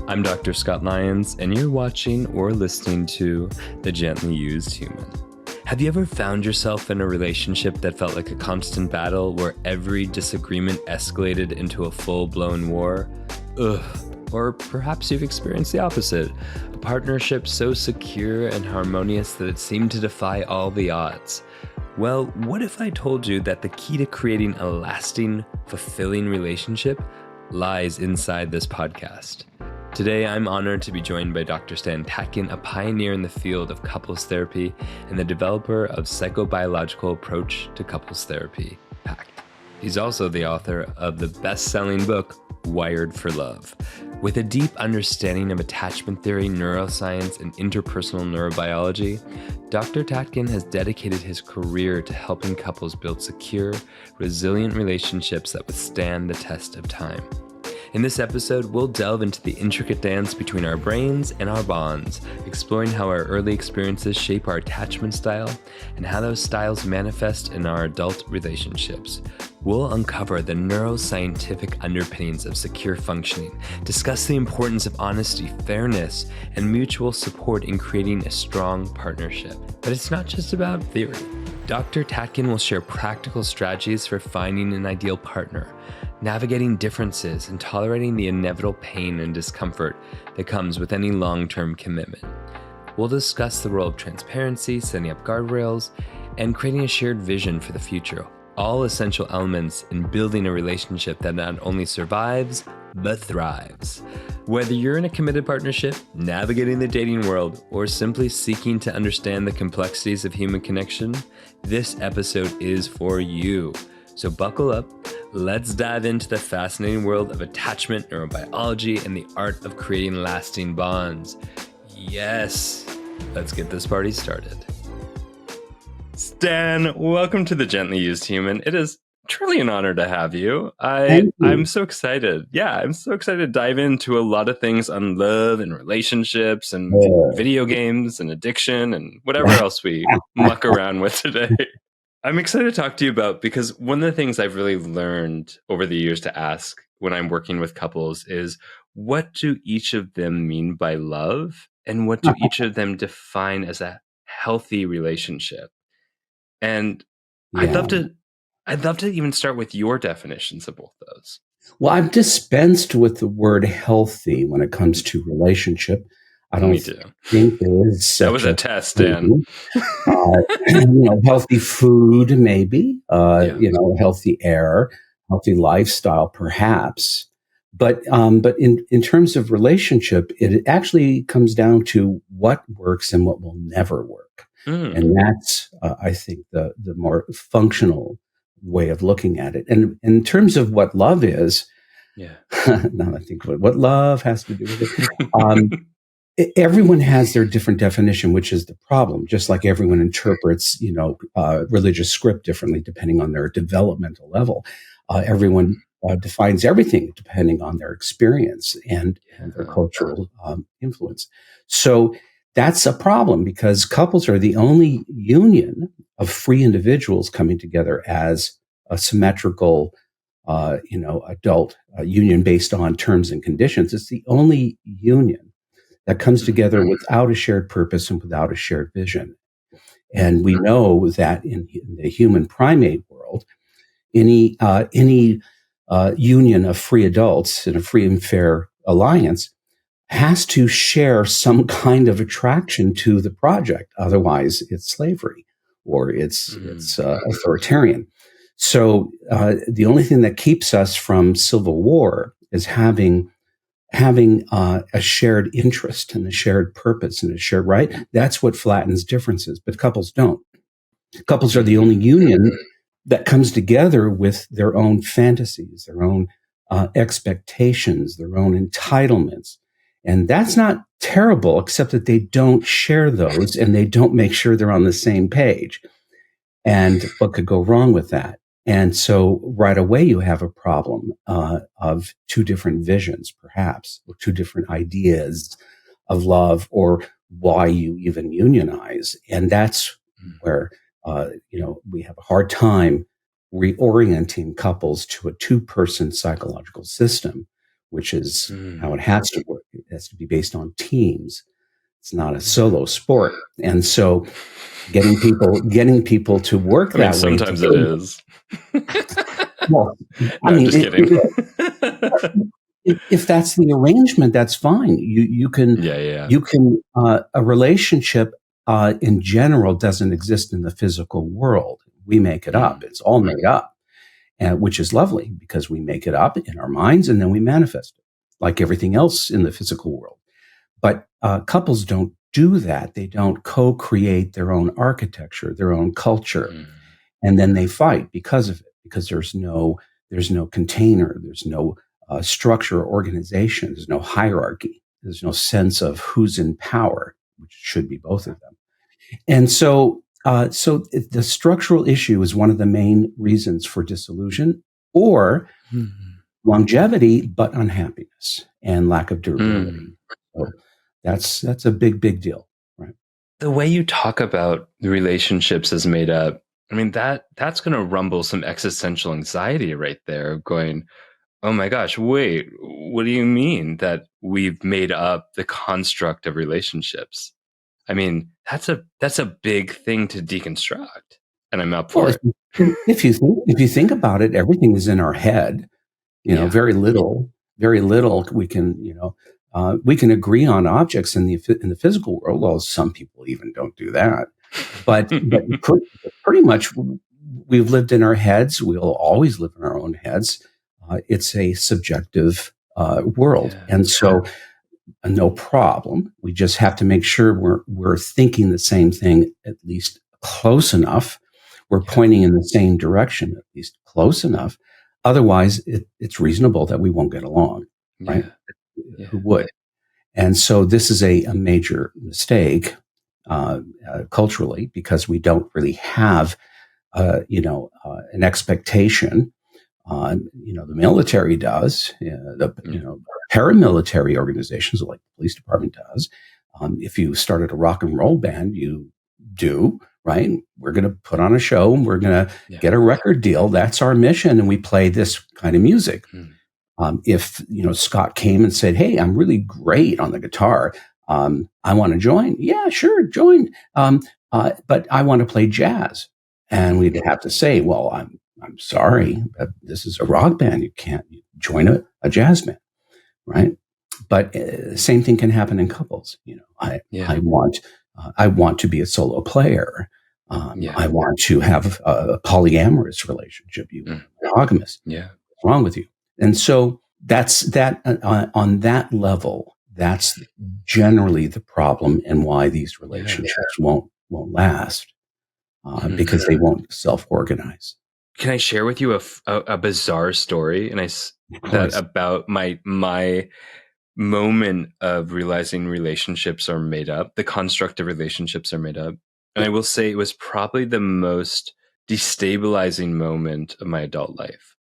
I'm Dr. Scott Lyons, and you're watching or listening to The Gently Used Human. Have you ever found yourself in a relationship that felt like a constant battle where every disagreement escalated into a full-blown war? Ugh. Or perhaps you've experienced the opposite, a partnership so secure and harmonious that it seemed to defy all the odds. Well, what if I told you that the key to creating a lasting, fulfilling relationship lies inside this podcast? Today, I'm honored to be joined by Dr. Stan Tatkin, a pioneer in the field of couples therapy and the developer of Psychobiological Approach to Couples Therapy, PACT. He's also the author of the best-selling book, Wired for Love. With a deep understanding of attachment theory, neuroscience, and interpersonal neurobiology, Dr. Tatkin has dedicated his career to helping couples build secure, resilient relationships that withstand the test of time. In this episode, we'll delve into the intricate dance between our brains and our bonds, exploring how our early experiences shape our attachment style and how those styles manifest in our adult relationships. We'll uncover the neuroscientific underpinnings of secure functioning, discuss the importance of honesty, fairness, and mutual support in creating a strong partnership. But it's not just about theory. Dr. Tatkin will share practical strategies for finding an ideal partner, navigating differences, and tolerating the inevitable pain and discomfort that comes with any long-term commitment. We'll discuss the role of transparency, setting up guardrails, and creating a shared vision for the future, all essential elements in building a relationship that not only survives, but thrives. Whether you're in a committed partnership, navigating the dating world, or simply seeking to understand the complexities of human connection, this episode is for you. So buckle up, let's dive into the fascinating world of attachment, neurobiology, and the art of creating lasting bonds. Yes, let's get this party started. Stan, welcome to The Gently Used Human. It is truly an honor to have you. I'm so excited. Yeah, I'm so excited to dive into a lot of things on love and relationships and video games and addiction and whatever else we muck around with today. I'm excited to talk to you about, because one of the things I've really learned over the years to ask when I'm working with couples is, what do each of them mean by love? And what do each of them define as a healthy relationship? And I'd love to even start with your definitions of both those. Well, I've dispensed with the word healthy when it comes to relationship. I don't think there is such that was a test, Dan. Healthy food, maybe. Healthy air, healthy lifestyle, perhaps. But in terms of relationship, it actually comes down to what works and what will never work. And that's, I think, the more functional way of looking at it. And in terms of what love is, now I think what love has to do with it. Everyone has their different definition, which is the problem. Just like everyone interprets, religious script differently depending on their developmental level. Everyone defines everything depending on their experience and their cultural influence. So that's a problem, because couples are the only union of free individuals coming together as a symmetrical, adult union based on terms and conditions. It's the only union that comes together without a shared purpose and without a shared vision. And we know that in the human primate world, any union of free adults in a free and fair alliance has to share some kind of attraction to the project. Otherwise, it's slavery or it's authoritarian. So the only thing that keeps us from civil war is having a shared interest and a shared purpose and a shared right. That's what flattens differences, but couples don't. Couples are the only union that comes together with their own fantasies, their own expectations, their own entitlements. And that's not terrible, except that they don't share those and they don't make sure they're on the same page. And what could go wrong with that? And so right away you have a problem of two different visions, perhaps, or two different ideas of love, or why you even unionize. And that's where we have a hard time reorienting couples to a two-person psychological system, which is how it has to work. has to be based on teams. It's not a solo sport. And so getting people to work that way. Sometimes it is. Well, No, I'm just kidding. If that's the arrangement, that's fine. You can, a relationship in general doesn't exist in the physical world. We make it up. It's all made up, which is lovely because we make it up in our minds and then we manifest it like everything else in the physical world. But couples don't do that. They don't co-create their own architecture, their own culture. And then they fight because of it, because there's no container, there's no structure or organization, there's no hierarchy, there's no sense of who's in power, which should be both of them. And so the structural issue is one of the main reasons for disillusion or longevity, but unhappiness and lack of durability. So that's a big deal, right? The way you talk about the relationships as made up, that's going to rumble some existential anxiety right there, going, oh my gosh, wait, what do you mean that we've made up the construct of relationships? That's a big thing to deconstruct, and I'm up for it. If you think about it, everything is in our head. Very little we can agree on objects in the physical world. Well, some people even don't do that, but pretty much we've lived in our heads. We'll always live in our own heads. It's a subjective world, and so no problem. We just have to make sure we're thinking the same thing, at least close enough. We're pointing in the same direction, at least close enough. Otherwise, it's reasonable that we won't get along, right? Who would? And so this is a major mistake culturally, because we don't really have, an expectation. The military does. The paramilitary organizations, like the police department, does. If you started a rock and roll band, you do. Right? We're going to put on a show and we're going to get a record deal. That's our mission. And we play this kind of music. If, Scott came and said, hey, I'm really great on the guitar. I want to join. Yeah, sure. Join. But I want to play jazz. And we'd have to say, well, I'm sorry, but this is a rock band. You can't join a jazz band. Right. But same thing can happen in couples. I want to be a solo player. I want to have a polyamorous relationship. You want monogamous. What's wrong with you? And so that's that on that level. That's generally the problem, and why these relationships won't last because they won't self-organize. Can I share with you a bizarre story? And about my moment of realizing relationships are made up, the construct of relationships are made up. And I will say it was probably the most destabilizing moment of my adult life.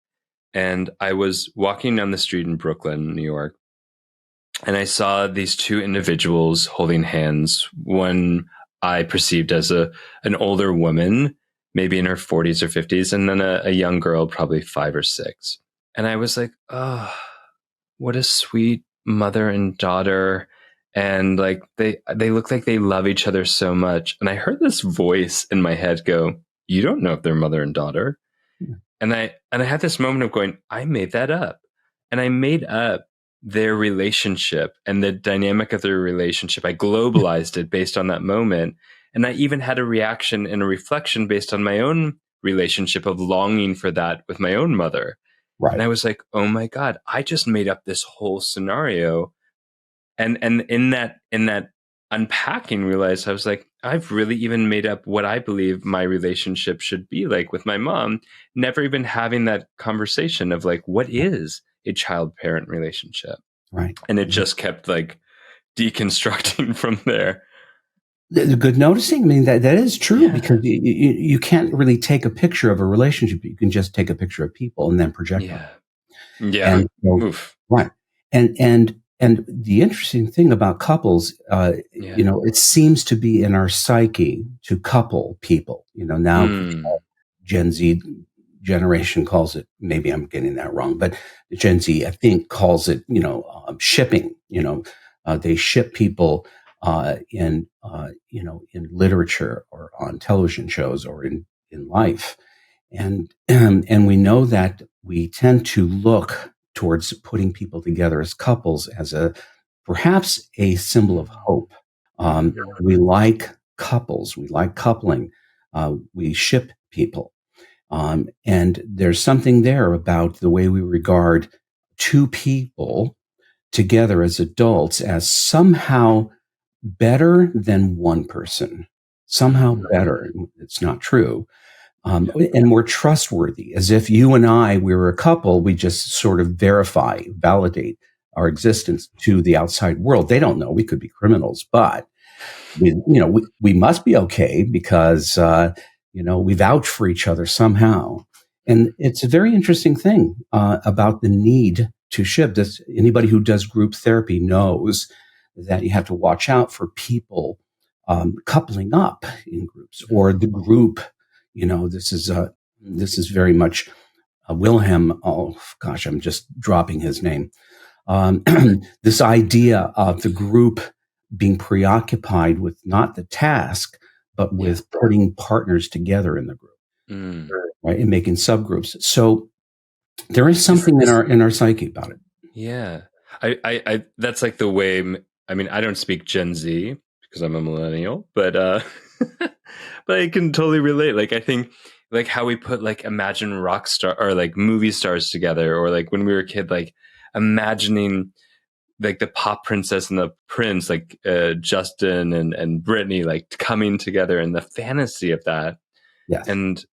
And I was walking down the street in Brooklyn, New York, and I saw these two individuals holding hands. One I perceived as an older woman, maybe in her 40s or 50s, and then a young girl, probably 5 or 6. And I was like, oh, what a sweet mother and daughter. And like they look like they love each other so much. And I heard this voice in my head go, you don't know if they're mother and daughter. Yeah. And I had this moment of going, I made that up. And I made up their relationship and the dynamic of their relationship. I globalized it based on that moment. And I even had a reaction and a reflection based on my own relationship of longing for that with my own mother. Right. And I was like, oh my God, I just made up this whole scenario. And in that unpacking, realized I was like, I've really even made up what I believe my relationship should be like with my mom, never even having that conversation of like, what is a child-parent relationship? Right. And it just kept like deconstructing from there. Good noticing. I mean, that is true, because you can't really take a picture of a relationship. You can just take a picture of people and then project them. Yeah. And so, right. And the interesting thing about couples, it seems to be in our psyche to couple people. Now Gen Z generation calls it, maybe I'm getting that wrong, but Gen Z, I think, calls it, shipping, They ship people in literature or on television shows or in life, and we know that we tend to look towards putting people together as couples as perhaps a symbol of hope. We like couples, we like coupling, we ship people. And there's something there about the way we regard two people together as adults as somehow better than one person, somehow better. It's not true. And more trustworthy, as if you and I, we were a couple, we just sort of validate our existence to the outside world. They don't know. We could be criminals, but we must be okay because, we vouch for each other somehow. And it's a very interesting thing about the need to ship. Anybody who does group therapy knows that you have to watch out for people coupling up in groups, or the group. This is very much Wilhelm. Oh gosh, I'm just dropping his name. This idea of the group being preoccupied with not the task, but with putting partners together in the group, right, and making subgroups. So there is something in our psyche about it. Yeah, I that's like the way. I mean, I don't speak Gen Z because I'm a millennial, but but I can totally relate. Like, I think like how we put like imagine rock star or like movie stars together, or like when we were a kid, like imagining like the pop princess and the prince, like Justin and Brittany, like coming together, and the fantasy of that. Yes. And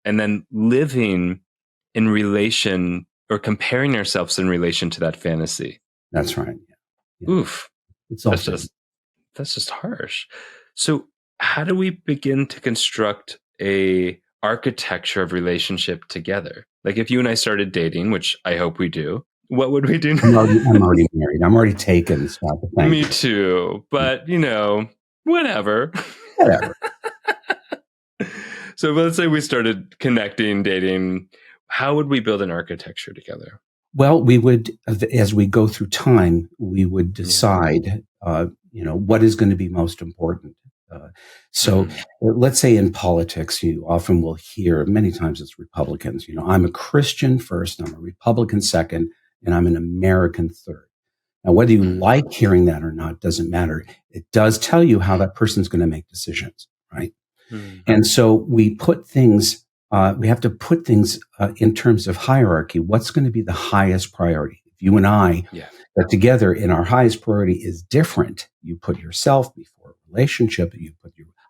then living in relation or comparing ourselves in relation to that fantasy. That's right. Yeah. Oof. That's just harsh. So how do we begin to construct a architecture of relationship together? Like if you and I started dating, which I hope we do, what would we do? I'm already married. I'm already taken. Me too. But, whatever. Whatever. So let's say we started connecting, dating. How would we build an architecture together? Well, we would, as we go through time, we would decide, what is going to be most important. So let's say in politics, you often will hear, many times it's Republicans, I'm a Christian first, I'm a Republican second, and I'm an American third. Now, whether you like hearing that or not doesn't matter. It does tell you how that person's going to make decisions, right? And so we put things, we have to put things in terms of hierarchy. What's going to be the highest priority? If you and I are together and our highest priority is different, you put yourself before a relationship,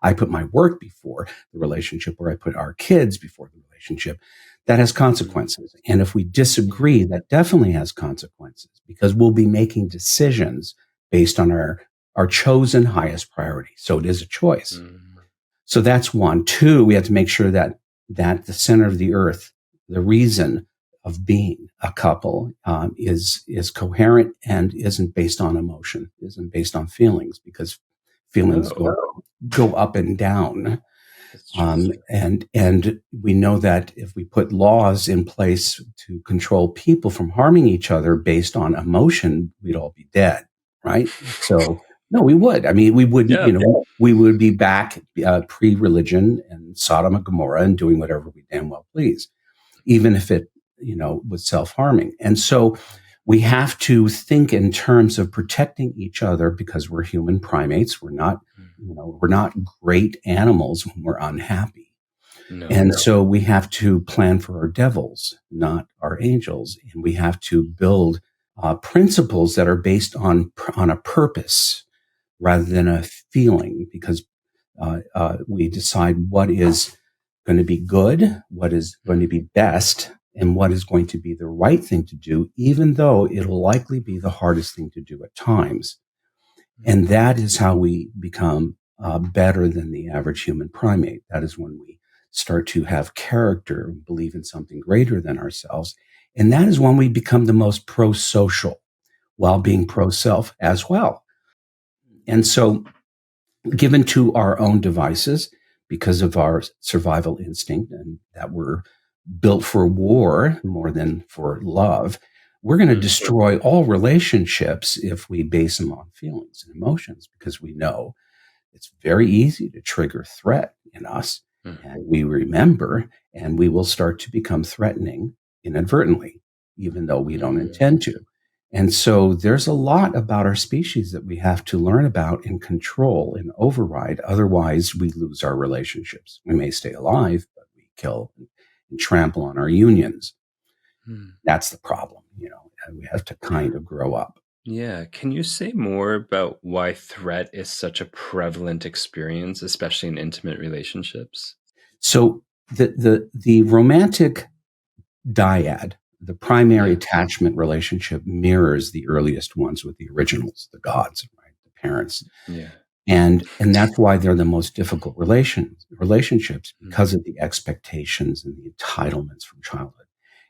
I put my work before the relationship, or I put our kids before the relationship. That has consequences. And if we disagree, that definitely has consequences, because we'll be making decisions based on our chosen highest priority. So it is a choice. So that's one. Two, we have to make sure that the center of the earth, the reason of being a couple, is coherent and isn't based on emotion, isn't based on feelings, because feelings go up and down. And we know that if we put laws in place to control people from harming each other based on emotion, we'd all be dead, right? So no, we would. I mean, we would, we would be back pre-religion and Sodom and Gomorrah and doing whatever we damn well please, even if it, was self-harming. And so we have to think in terms of protecting each other, because we're human primates. We're not, we're not great animals when we're unhappy. So we have to plan for our devils, not our angels. And we have to build principles that are based on a purpose rather than a feeling, because we decide what is going to be good, what is going to be best, and what is going to be the right thing to do, even though it'll likely be the hardest thing to do at times. And that is how we become better than the average human primate. That is when we start to have character, believe in something greater than ourselves. And that is when we become the most pro-social, while being pro-self as well. And so, given to our own devices, because of our survival instinct, and that we're built for war more than for love, We're going to destroy all relationships if we base them on feelings and emotions, because we know it's very easy to trigger threat in us. And we remember, and we will start to become threatening inadvertently, even though we don't intend to. And so there's a lot about our species that we have to learn about and control and override. Otherwise, we lose our relationships. We may stay alive, but we kill and trample on our unions. That's the problem, and we have to kind of grow up. Yeah. Can you say more about why threat is such a prevalent experience, especially in intimate relationships? So the romantic dyad, the primary attachment relationship, mirrors the earliest ones with the originals, the gods, right? The parents. Yeah. And that's why they're the most difficult relationships, because of the expectations and the entitlements from childhood.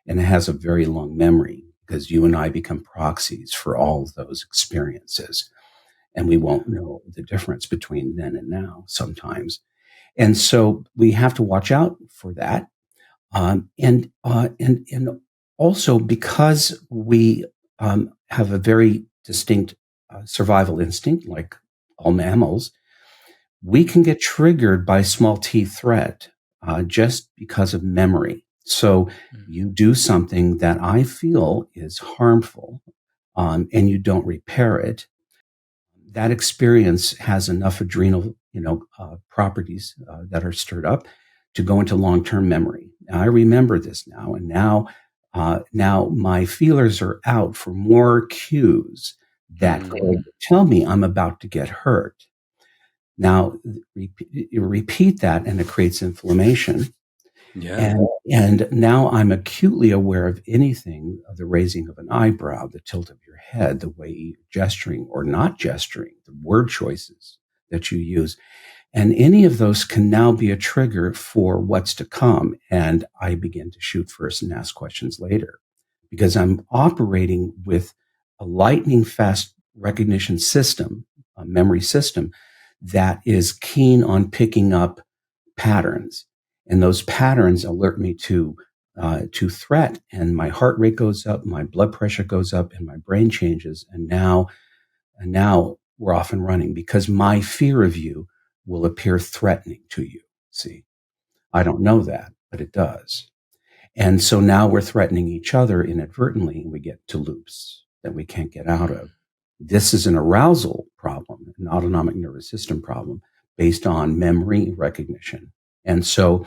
And it has a very long memory, because you and I become proxies for all of those experiences. And we won't know the difference between then and now sometimes. And so we have to watch out for that. And also, because we have a very distinct survival instinct, like all mammals, we can get triggered by small t threat just because of memory. So you do something that I feel is harmful, and you don't repair it. That experience has enough adrenal, properties that are stirred up to go into long-term memory. Now, I remember this now, and now my feelers are out for more cues that tell me I'm about to get hurt. Now, you repeat that, and it creates inflammation. Yeah. And now I'm acutely aware of anything, the raising of an eyebrow, the tilt of your head, the way you're gesturing or not gesturing, the word choices that you use. And any of those can now be a trigger for what's to come. And I begin to shoot first and ask questions later, because I'm operating with a lightning fast recognition system, a memory system that is keen on picking up patterns. And those patterns alert me to threat, and my heart rate goes up, my blood pressure goes up, and my brain changes. And now we're off and running, because my fear of you will appear threatening to you. See, I don't know that, but it does. And so now we're threatening each other inadvertently, and we get to loops that we can't get out of. This is an arousal problem, an autonomic nervous system problem based on memory recognition. And so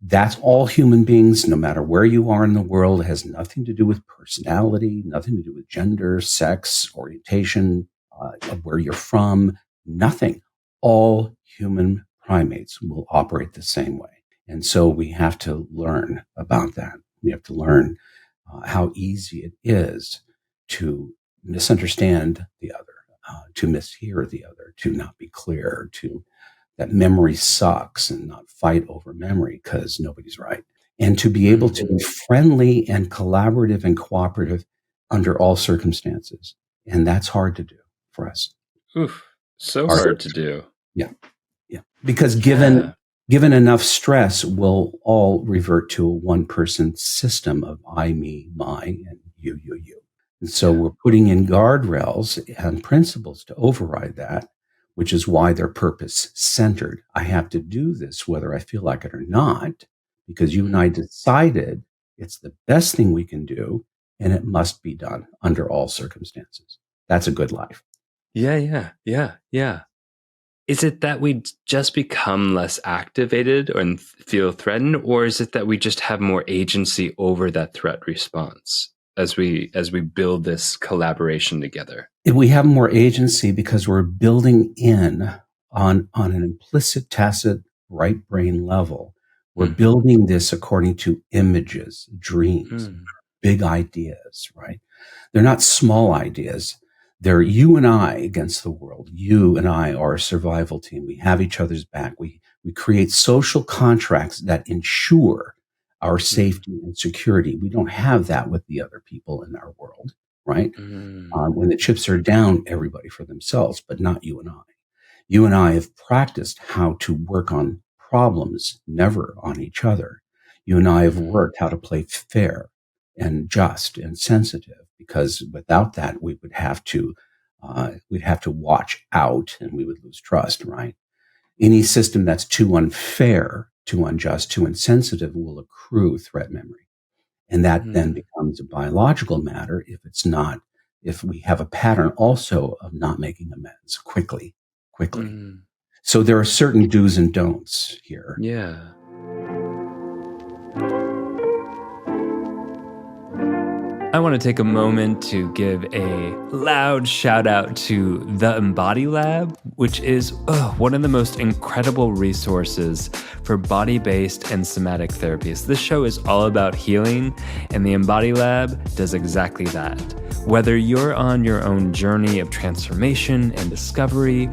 that's all human beings, no matter where you are in the world. It has nothing to do with personality, nothing to do with gender, sex, orientation, where you're from, nothing. All human primates will operate the same way. And so we have to learn about that. We have to learn how easy it is to misunderstand the other, to mishear the other, to not be clear, that memory sucks, and not fight over memory because nobody's right. And to be able to be friendly and collaborative and cooperative under all circumstances. And that's hard to do for us. Oof. So hard to do. Yeah. Yeah. Because given enough stress, we'll all revert to a one person system of I, me, my, and you. And so we're putting in guardrails and principles to override that, which is why they're purpose centered. I have to do this whether I feel like it or not, because you and I decided it's the best thing we can do, and it must be done under all circumstances. That's a good life. Yeah. Is it that we just become less activated and feel threatened, or is it that we just have more agency over that threat response as we build this collaboration together? We have more agency because we're building in on an implicit, tacit, right brain level. We're building this according to images, dreams, big ideas, right? They're not small ideas. They're you and I against the world. You and I are a survival team. We have each other's back. We create social contracts that ensure our safety and security. We don't have that with the other people in our world, right? When the chips are down, everybody for themselves, but not you and I. You and I have practiced how to work on problems, never on each other. You and I have worked how to play fair and just and sensitive, because without that, we'd have to watch out and we would lose trust, right? Any system that's too unfair, too unjust, too insensitive will accrue threat memory. And that then becomes a biological matter if we have a pattern also of not making amends quickly. So there are certain do's and don'ts here. Yeah. I want to take a moment to give a loud shout out to the Embody Lab, which is one of the most incredible resources for body-based and somatic therapies. This show is all about healing, and the Embody Lab does exactly that. Whether you're on your own journey of transformation and discovery,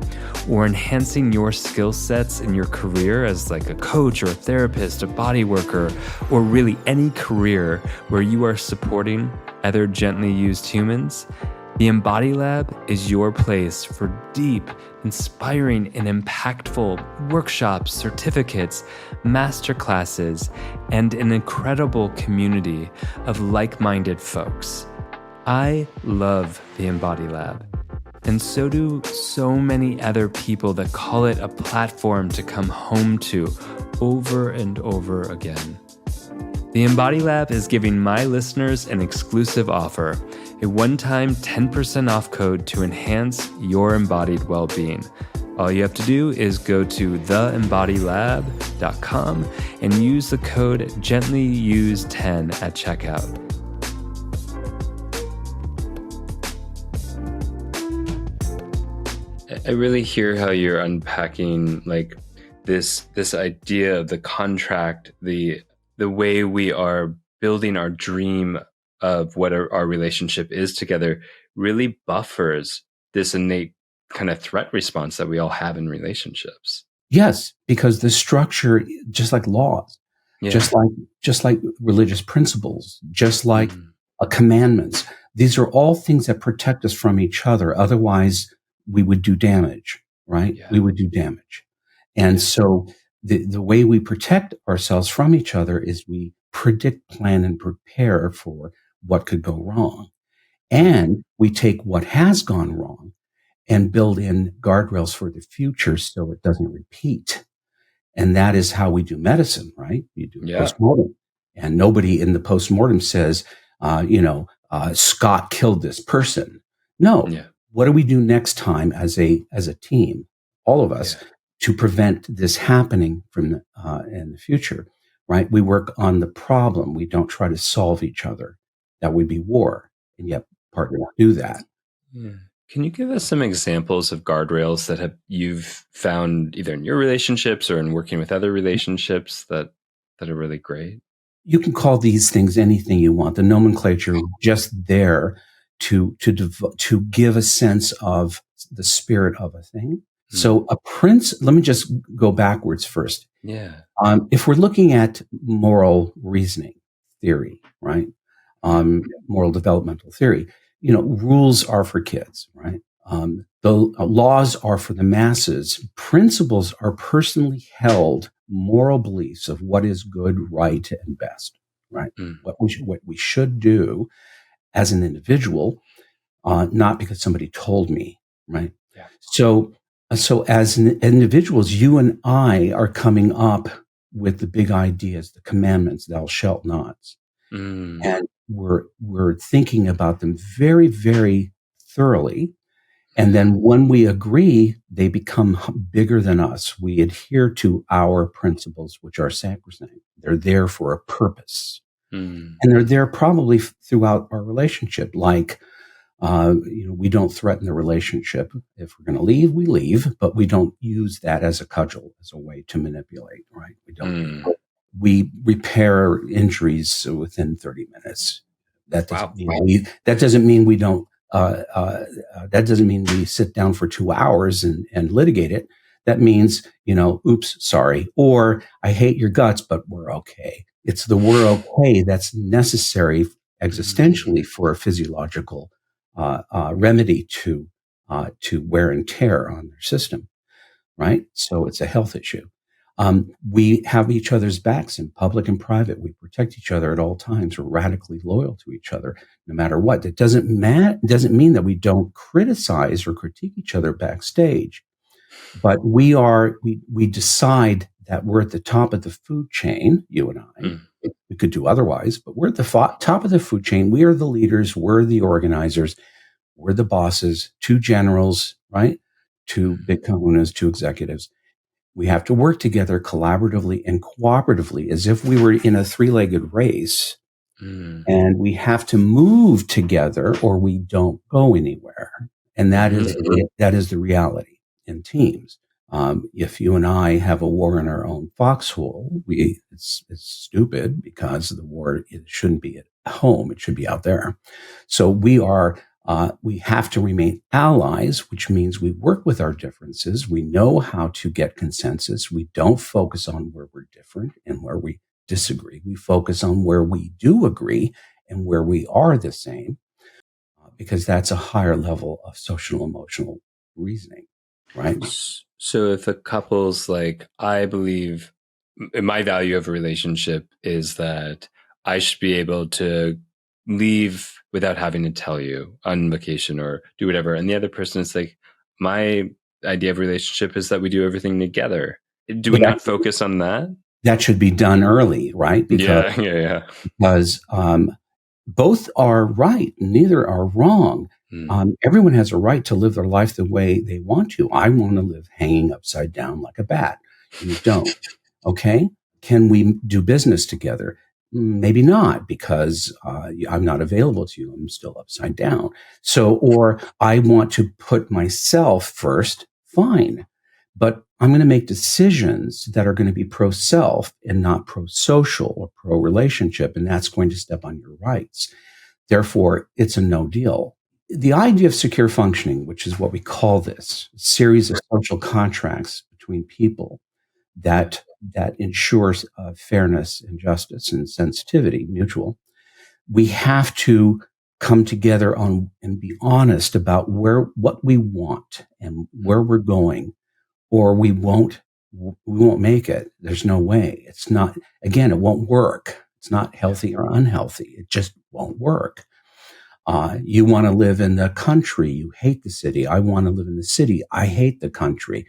or enhancing your skill sets in your career as like a coach or a therapist, a body worker, or really any career where you are supporting other gently used humans, the Embody Lab is your place for deep, inspiring, and impactful workshops, certificates, masterclasses, and an incredible community of like-minded folks. I love the Embody Lab, and so do so many other people that call it a platform to come home to over and over again. The Embody Lab is giving my listeners an exclusive offer, a one-time 10% off code to enhance your embodied well-being. All you have to do is go to theembodylab.com and use the code GentlyUse10 at checkout. I really hear how you're unpacking like this idea of the contract, the way we are building our dream of what our relationship is together really buffers this innate kind of threat response that we all have in relationships. Yes, because the structure, just like laws, just like religious principles, just like commandments, these are all things that protect us from each other. Otherwise, we would do damage, right? Yeah. We would do damage. And so the way we protect ourselves from each other is we predict, plan, and prepare for what could go wrong. And we take what has gone wrong and build in guardrails for the future so it doesn't repeat. And that is how we do medicine, right? You do postmortem. And nobody in the postmortem says, Scott killed this person. No. Yeah. What do we do next time as a team, all of us, to prevent this happening from in the future, right? We work on the problem. We don't try to solve each other. That would be war. And yet partners do that. Yeah. Can you give us some examples of guardrails that you've found either in your relationships or in working with other relationships that are really great? You can call these things anything you want. The nomenclature is just there to give a sense of the spirit of a thing. So let me just go backwards first. Yeah. If we're looking at moral reasoning theory, right? Moral developmental theory, rules are for kids, right? The laws are for the masses. Principles are personally held moral beliefs of what is good, right, and best, right? What we should do as an individual, not because somebody told me, right? Yeah. So as individuals, you and I are coming up with the big ideas, the commandments, thou shalt nots. And we're thinking about them very, very thoroughly. And then when we agree, they become bigger than us. We adhere to our principles, which are sacrosanct. They're there for a purpose. And they're there probably throughout our relationship. Like, we don't threaten the relationship. If we're going to leave, we leave, but we don't use that as a cudgel, as a way to manipulate, right? We don't. We repair injuries within 30 minutes. That doesn't mean we don't. That doesn't mean we sit down for 2 hours and litigate it. That means, oops, sorry, or I hate your guts, but we're okay. It's the we're okay that's necessary existentially for a physiological remedy to wear and tear on their system, right? So it's a health issue. We have each other's backs in public and private. We protect each other at all times. We're radically loyal to each other, no matter what. It doesn't mean that we don't criticize or critique each other backstage, but we decide that we're at the top of the food chain, you and I. Mm. We could do otherwise, but we're at the top of the food chain. We are the leaders. We're the organizers. We're the bosses, two generals, right? Two big kahunas, two executives. We have to work together collaboratively and cooperatively as if we were in a three-legged race. And we have to move together or we don't go anywhere. And that is the reality in teams. If you and I have a war in our own foxhole, it's stupid because the war, it shouldn't be at home. It should be out there. So we have to remain allies, which means we work with our differences. We know how to get consensus. We don't focus on where we're different and where we disagree. We focus on where we do agree and where we are the same, because that's a higher level of social emotional reasoning, right? So if a couple's like, I believe my value of a relationship is that I should be able to leave without having to tell you on vacation or do whatever. And the other person is like, my idea of relationship is that we do everything together. Do we not focus on that? That should be done early, right? Because both are right. Neither are wrong. Everyone has a right to live their life the way they want to. I want to live hanging upside down like a bat. You don't. Okay. Can we do business together? Maybe not, because I'm not available to you. I'm still upside down. So, or I want to put myself first. Fine. But I'm going to make decisions that are going to be pro-self and not pro-social or pro-relationship. And that's going to step on your rights. Therefore, it's a no deal. The idea of secure functioning, which is what we call this series of social contracts between people that ensures fairness and justice and sensitivity, mutual. We have to come together on and be honest about what we want and where we're going, or we won't make it. There's no way. It's not, again, it won't work. It's not healthy or unhealthy. It just won't work. You want to live in the country. You hate the city. I want to live in the city. I hate the country.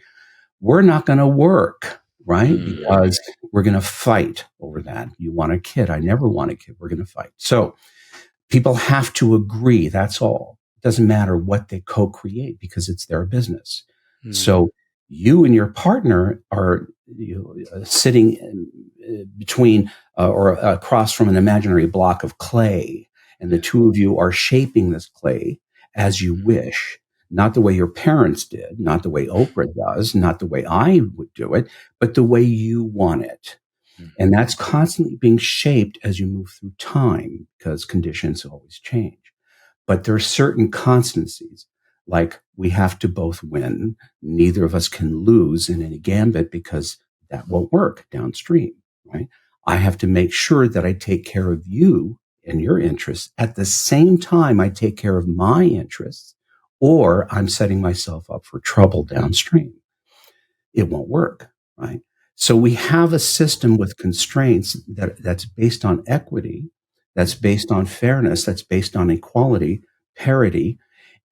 We're not going to work, right? Because we're going to fight over that. You want a kid. I never want a kid. We're going to fight. So people have to agree. That's all. It doesn't matter what they co-create because it's their business. So you and your partner are sitting between or across from an imaginary block of clay, and the two of you are shaping this clay as you wish, not the way your parents did, not the way Oprah does, not the way I would do it, but the way you want it. And that's constantly being shaped as you move through time, because conditions always change. But there are certain constancies, like we have to both win. Neither of us can lose in any gambit, because that won't work downstream, right? I have to make sure that I take care of you and your interests at the same time I take care of my interests, or I'm setting myself up for trouble downstream. It won't work, right? So we have a system with constraints that's based on equity, that's based on fairness, that's based on equality, parity,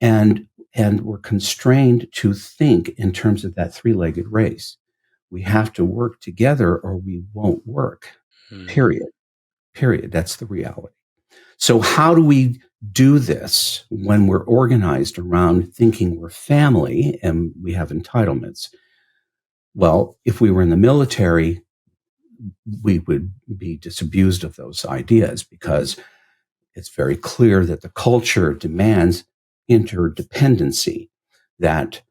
and we're constrained to think in terms of that three-legged race. We have to work together or we won't work, period. That's the reality. So how do we do this when we're organized around thinking we're family and we have entitlements? Well, if we were in the military, we would be disabused of those ideas, because it's very clear that the culture demands interdependency, that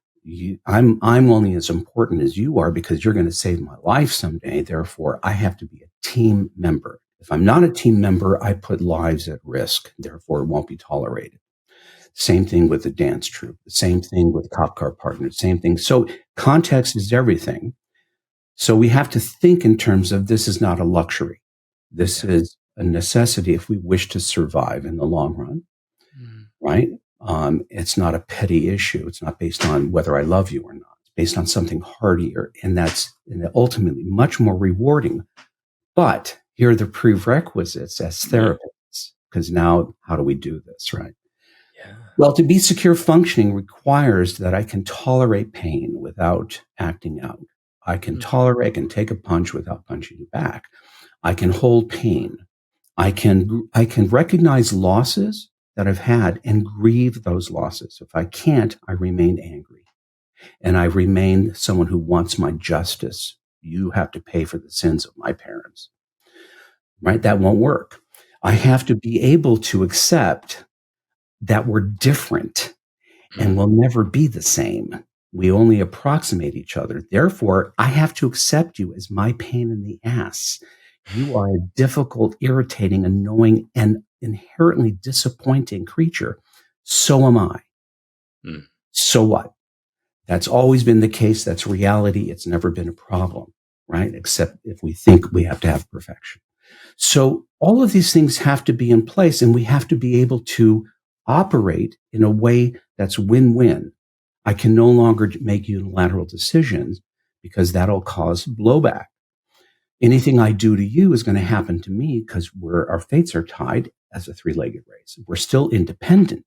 I'm only as important as you are because you're going to save my life someday. Therefore, I have to be a team member. If I'm not a team member, I put lives at risk. Therefore, it won't be tolerated. Same thing with the dance troupe. The same thing with cop car partners. Same thing. So context is everything. So we have to think in terms of, this is not a luxury. This is a necessity if we wish to survive in the long run, right? It's not a petty issue. It's not based on whether I love you or not. It's based on something hardier, and that's ultimately much more rewarding. But here are the prerequisites as therapists, because now how do we do this, right? Yeah. Well, to be secure functioning requires that I can tolerate pain without acting out. I can tolerate, I can take a punch without punching you back. I can hold pain. I can recognize losses that I've had and grieve those losses. If I can't, I remain angry and I remain someone who wants my justice. You have to pay for the sins of my parents, right? That won't work. I have to be able to accept that we're different and we'll never be the same. We only approximate each other. Therefore, I have to accept you as my pain in the ass. You are a difficult, irritating, annoying, and inherently disappointing creature. So am I. So what? That's always been the case. That's reality. It's never been a problem, right? Except if we think we have to have perfection. So all of these things have to be in place, and we have to be able to operate in a way that's win-win. I can no longer make unilateral decisions because that'll cause blowback. Anything I do to you is going to happen to me because our fates are tied as a three-legged race. We're still independent,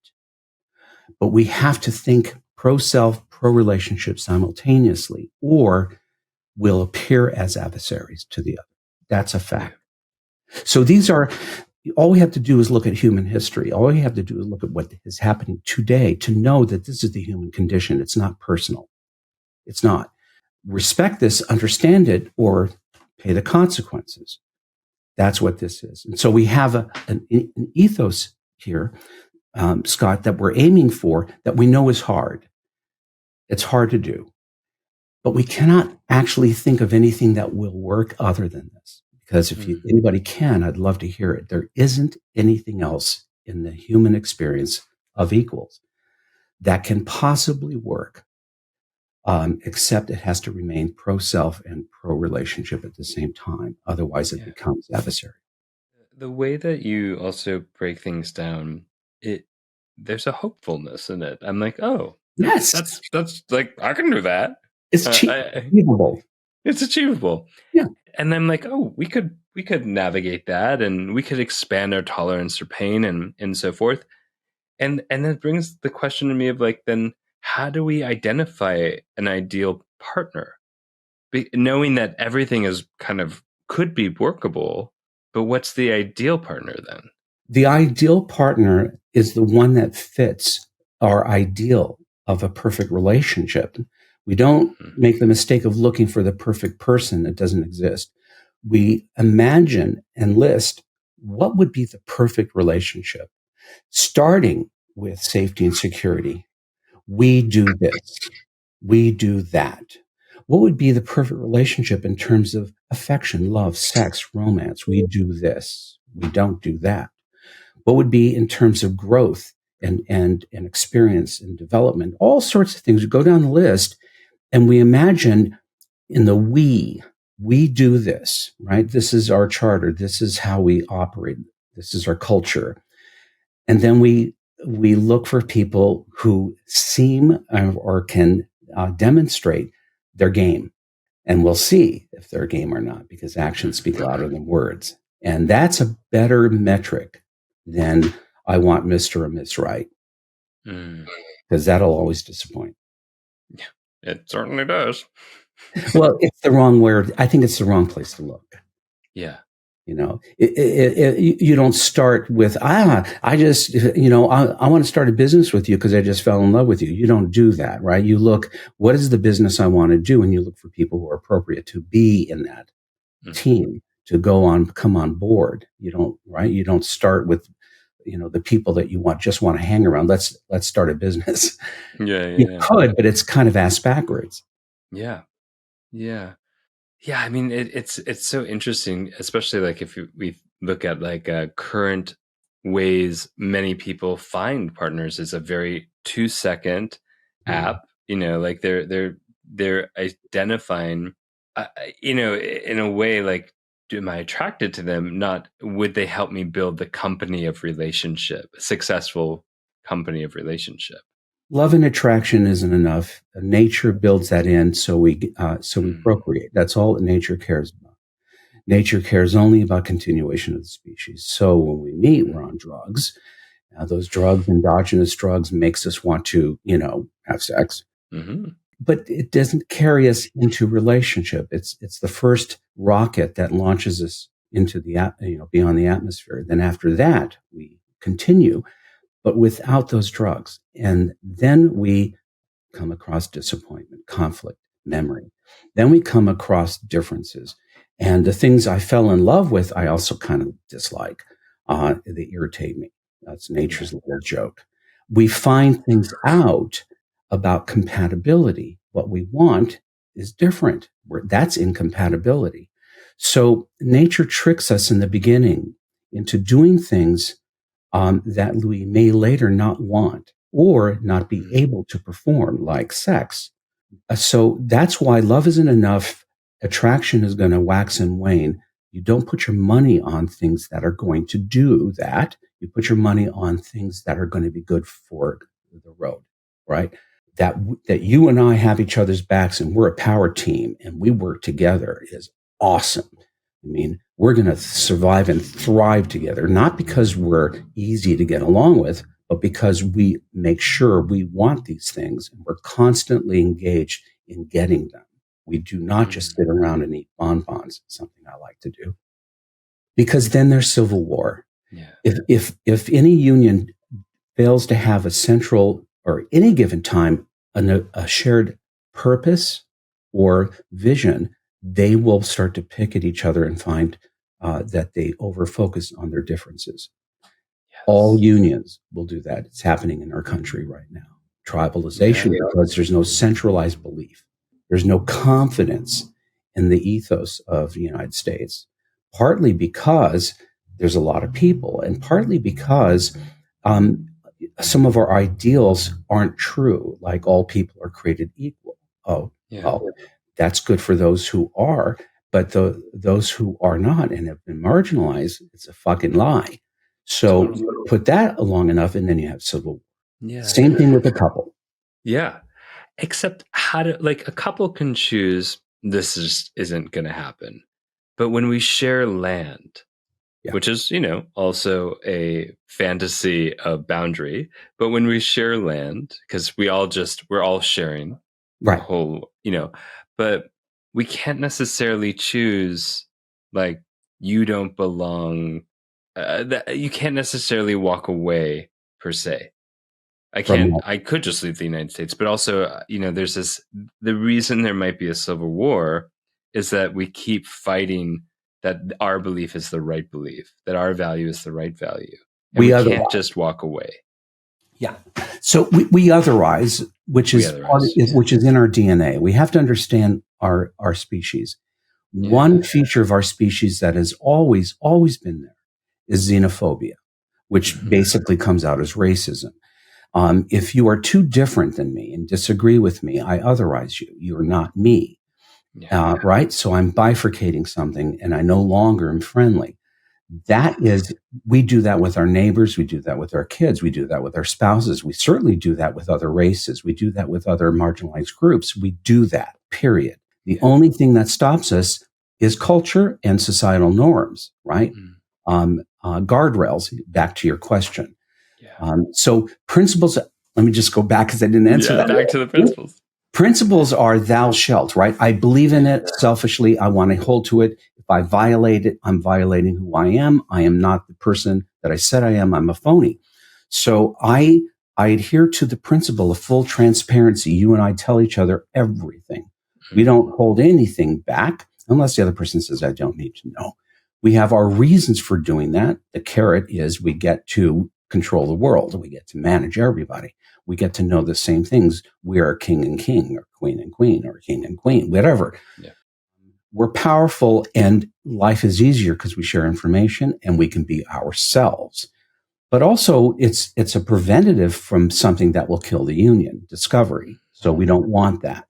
but we have to think pro-self, pro-relationship simultaneously, or we'll appear as adversaries to the other. That's a fact. So these are, all we have to do is look at human history. All we have to do is look at what is happening today to know that this is the human condition. It's not personal. It's not. Respect this, understand it, or pay the consequences. That's what this is. And so we have an ethos here, Scott, that we're aiming for that we know is hard. It's hard to do. But we cannot actually think of anything that will work other than this. Because if anybody can, I'd love to hear it. There isn't anything else in the human experience of equals that can possibly work, except it has to remain pro-self and pro-relationship at the same time. Otherwise, it becomes adversary. The way that you also break things down, there's a hopefulness in it. I'm like, oh, yes, that's like, I can do that. It's achievable. It's achievable. Yeah. And I'm like, oh, we could navigate that, and we could expand our tolerance for pain and so forth. And it brings the question to me of like, then how do we identify an ideal partner? Knowing that everything is kind of could be workable, but what's the ideal partner then? The ideal partner is the one that fits our ideal of a perfect relationship. We don't make the mistake of looking for the perfect person that doesn't exist. We imagine and list what would be the perfect relationship, starting with safety and security. We do this. We do that. What would be the perfect relationship in terms of affection, love, sex, romance? We do this. We don't do that. What would be in terms of growth and experience and development? All sorts of things. We go down the list and we imagine in the we do this, right? This is our charter. This is how we operate. This is our culture. And then we look for people who seem or can demonstrate their game. And we'll see if they're game or not, because actions speak louder than words. And that's a better metric than I want Mr. or Miss Right. Because that'll always disappoint. Yeah, it certainly does. Well, it's the wrong word. I think it's the wrong place to look. Yeah. You know, you don't start with, I want to start a business with you because I just fell in love with you. You don't do that, right? You look, what is the business I want to do? And you look for people who are appropriate to be in that team, to come on board. You don't, right? You don't start with, the people that you just want to hang around. Let's start a business. You could, but it's kind of ass backwards. Yeah. Yeah. Yeah, I mean, it's so interesting, especially like if we look at like current ways many people find partners is a very 2-second app. Like they're identifying, in a way like, am I attracted to them? Not would they help me build the company of relationship, a successful company of relationship? Love and attraction isn't enough. Nature builds that in, so we procreate. That's all that nature cares about. Nature cares only about continuation of the species. So when we meet, we're on drugs. Now, those drugs, endogenous drugs, makes us want to, have sex. Mm-hmm. But it doesn't carry us into relationship. It's the first rocket that launches us into the beyond the atmosphere. Then after that, we continue, but without those drugs. And then we come across disappointment, conflict, memory. Then we come across differences. And the things I fell in love with, I also kind of dislike. They irritate me. That's nature's little joke. We find things out about compatibility. What we want is different. That's incompatibility. So nature tricks us in the beginning into doing things that we may later not want or not be able to perform, like sex. So that's why love isn't enough. Attraction is going to wax and wane. You don't put your money on things that are going to do that. You put your money on things that are going to be good for the road, right? That you and I have each other's backs and we're a power team and we work together is awesome. I mean, we're going to survive and thrive together, not because we're easy to get along with, but because we make sure we want these things and we're constantly engaged in getting them. We do not just sit around and eat bonbons, something I like to do, because then there's civil war. Yeah. If any union fails to have a central or any given time a shared purpose or vision, they will start to pick at each other and find that they over-focus on their differences. Yes. All unions will do that. It's happening in our country right now. Tribalization, because there's no centralized belief. There's no confidence in the ethos of the United States, partly because there's a lot of people, and partly because some of our ideals aren't true, like all people are created equal. Well, that's good for those who are, but those who are not and have been marginalized, it's a fucking lie. So put that along enough, and then you have civil war. Yeah. Same thing with a couple. Yeah. Except a couple can choose, this isn't going to happen. But when we share land, which is, also a fantasy of boundary, but when we share land, because we're all sharing right. The whole, but we can't necessarily choose, like, you don't belong, you can't necessarily walk away per se. I could just leave the United States, but also, there's the reason there might be a civil war is that we keep fighting that our belief is the right belief, that our value is the right value. And we can't just walk away. Yeah. So we otherize, which is in our DNA. We have to understand our species. Yeah. One feature of our species that has always been there is xenophobia, which basically comes out as racism. If you are too different than me and disagree with me, I otherize you. You're not me. Right? So I'm bifurcating something and I no longer am friendly. We do that with our neighbors. We do that with our kids. We do that with our spouses. We certainly do that with other races. We do that with other marginalized groups. We do that, period. The only thing that stops us is culture and societal norms, right? Guardrails, back to your question. So principles, let me just go back because I didn't answer that. Back to the principles. Principles are thou shalt, right? I believe in it selfishly. I want to hold to it. If I violate it, I'm violating who I am. I am not the person that I said I am. I'm a phony. So I adhere to the principle of full transparency. You and I tell each other everything. We don't hold anything back unless the other person says, I don't need to know. We have our reasons for doing that. The carrot is we get to control the world. We get to manage everybody. We get to know the same things. We are king and king, or queen and queen, or king and queen, whatever. Yeah. We're powerful, and life is easier because we share information and we can be ourselves. But also, it's a preventative from something that will kill the union, discovery. So we don't want that.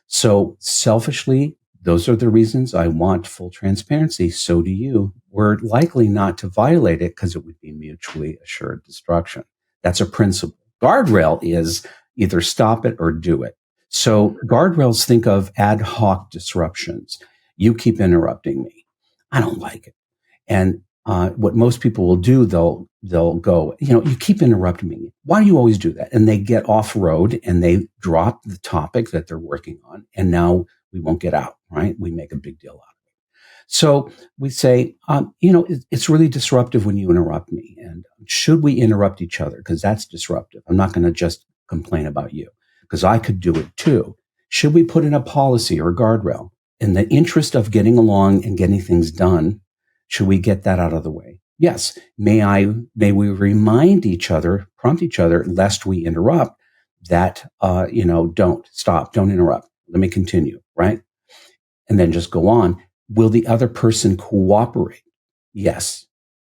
So selfishly, those are the reasons I want full transparency. So do you. We're likely not to violate it because it would be mutually assured destruction. That's a principle. Guardrail is Either stop it or do it. So guardrails think of ad hoc disruptions. You keep interrupting me. I don't like it. And what most people will do, they'll go, you keep interrupting me. Why do you always do that? And they get off road and they drop the topic that they're working on. And now we won't get out, right? We make a big deal out of it. So we say, it's really disruptive when you interrupt me. And should we interrupt each other? Because that's disruptive. I'm not going to just complain about you because I could do it too. Should we put in a policy or a guardrail in the interest of getting along and getting things done? Should we get that out of the way? Yes. May we remind each other, prompt each other, lest we interrupt that, don't stop, don't interrupt. Let me continue, right? And then just go on. Will the other person cooperate? Yes.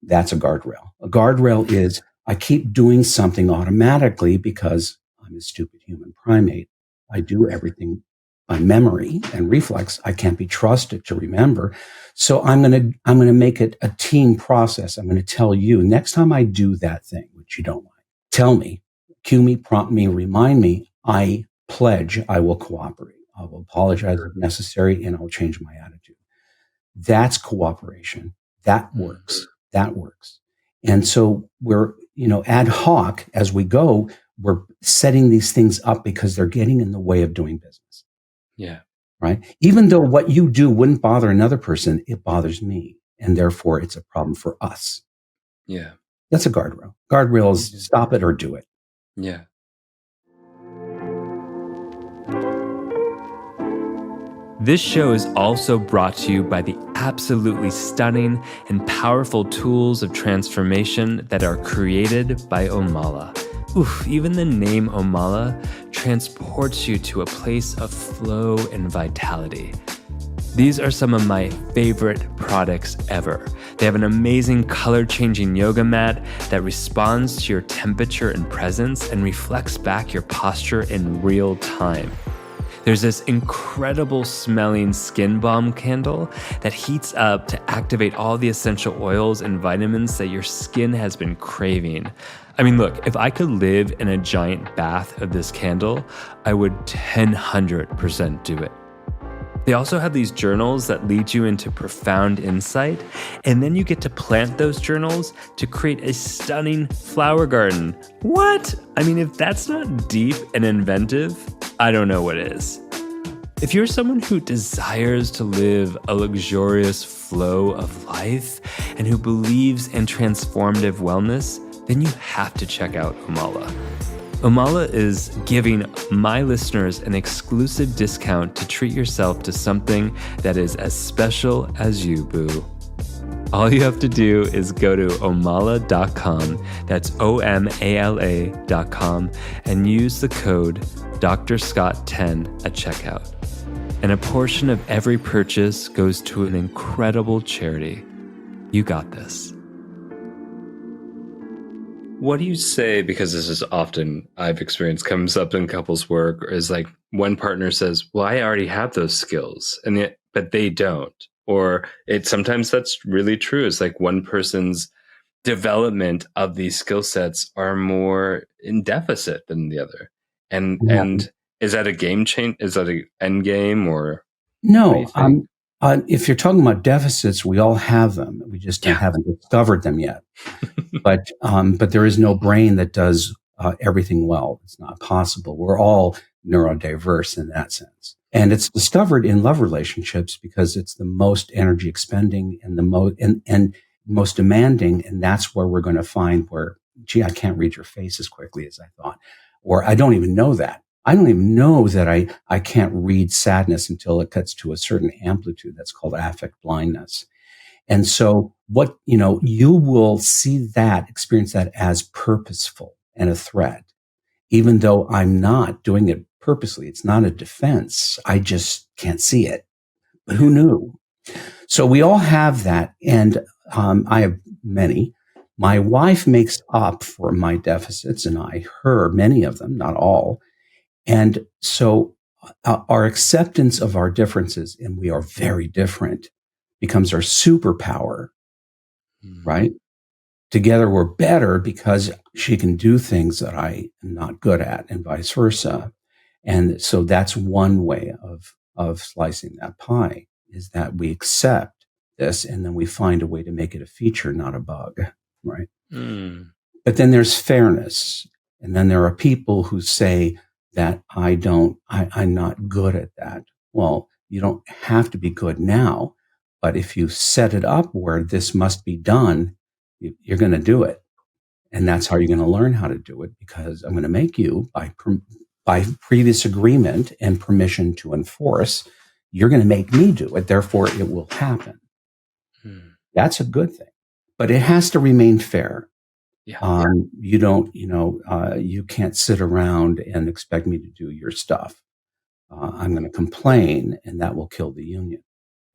That's a guardrail. A guardrail is I keep doing something automatically because I'm a stupid human primate. I do everything by memory and reflex. I can't be trusted to remember. So I'm going to make it a team process. I'm going to tell you next time I do that thing, which you don't like, tell me, cue me, prompt me, remind me. I pledge I will cooperate. I will apologize if necessary and I'll change my attitude. That's cooperation. That works. That works. And so we're, ad hoc as we go, we're setting these things up because they're getting in the way of doing business. Yeah. Right. Even though what you do wouldn't bother another person, it bothers me. And therefore it's a problem for us. Yeah. That's a guardrail. Guardrail is stop it or do it. Yeah. This show is also brought to you by the absolutely stunning and powerful tools of transformation that are created by Omala. Oof, even the name Omala transports you to a place of flow and vitality. These are some of my favorite products ever. They have an amazing color-changing yoga mat that responds to your temperature and presence and reflects back your posture in real time. There's this incredible smelling skin balm candle that heats up to activate all the essential oils and vitamins that your skin has been craving. I mean, look, if I could live in a giant bath of this candle, I would 100% do it. They also have these journals that lead you into profound insight, and then you get to plant those journals to create a stunning flower garden. What? I mean, if that's not deep and inventive, I don't know what is. If you're someone who desires to live a luxurious flow of life and who believes in transformative wellness, then you have to check out Omala. Omala is giving my listeners an exclusive discount to treat yourself to something that is as special as you, boo. All you have to do is go to omala.com, that's OMALA.com, and use the code DrScott10 at checkout. And a portion of every purchase goes to an incredible charity. You got this. What do you say, because this is often I've experienced comes up in couples work, is like one partner says, well, I already have those skills, and yet, but they don't. Or sometimes that's really true. It's like one person's development of these skill sets are more in deficit than the other. And is that a game change? Is that an end game or? No. If you're talking about deficits, we all have them. We just haven't discovered them yet. But there is no brain that does everything well. It's not possible. We're all neurodiverse in that sense. And it's discovered in love relationships because it's the most energy expending and the most demanding. And that's where we're going to find where, gee, I can't read your face as quickly as I thought. Or I don't even know that. I don't even know that I can't read sadness until it gets to a certain amplitude. That's called affect blindness. And so you will see that, experience that as purposeful and a threat, even though I'm not doing it purposely. It's not a defense. I just can't see it. But who knew? So we all have that. And I have many. My wife makes up for my deficits and many of them, not all. And so our acceptance of our differences, and we are very different, becomes our superpower, right? Together we're better because she can do things that I am not good at, and vice versa. And so that's one way of slicing that pie, is that we accept this and then we find a way to make it a feature, not a bug, right? Mm. But then there's fairness. And then there are people who say that I'm not good at that. Well, you don't have to be good now, but if you set it up where this must be done, you're going to do it. And that's how you're going to learn how to do it, because I'm going to make you, by previous agreement and permission to enforce, you're going to make me do it. Therefore, it will happen. That's a good thing. But it has to remain fair. Yeah. You can't sit around and expect me to do your stuff. I'm going to complain, and that will kill the union.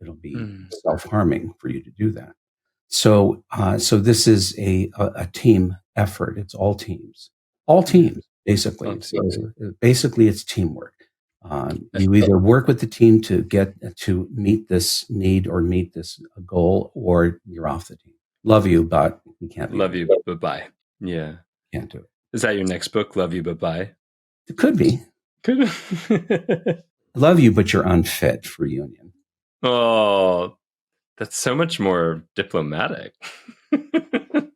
It'll be self-harming for you to do that. So this is a team effort. It's all teams, basically. Basically, it's teamwork. You either work with the team to meet this need or meet this goal, or you're off the team. Love you, but you can't. Love you, but bye. Yeah, can't do it. Is that your next book? Love you, but bye. It could be. Love you, but you're unfit for union. Oh, that's so much more diplomatic. And